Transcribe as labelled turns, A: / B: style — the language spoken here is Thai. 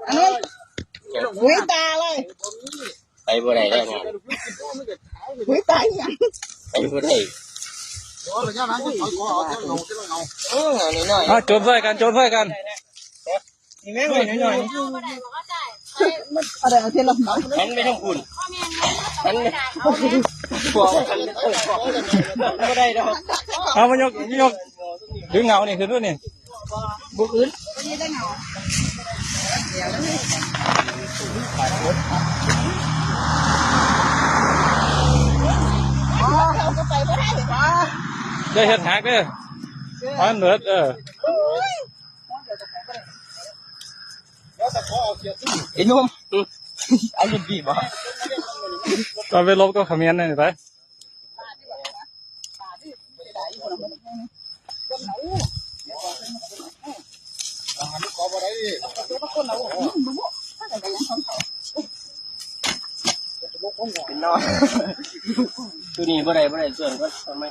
A: อันนี้หุยตาเลย
B: ไปบ่ได้แล้วนะ
A: หุยตาอย่าง
B: ไปบ่ได้
C: โจมใส่กันโจมใส่กัน
A: นี่แม่งเลยหน่อยอะไรเอาเทียนลงหน่อย
B: ฉันไม่ต้องคุณฉันพวกฉันไม่ได้ดอก
C: เอามายกดึงเงานี่ขึ้นด้วยนี่
A: บุกอื่นนี่ได้เงาเราก็ไปไม่ได้หรอ
C: ได้เห็ดหักเด้ออันเบิด
B: ไอ้นุ่มไอ้นุ่มบีบ
C: ตอนไปลบก็ขมิ้นนี่ไป
B: เป็นน้อยตัวนี้บ่ได้ส่วนก็ทำไม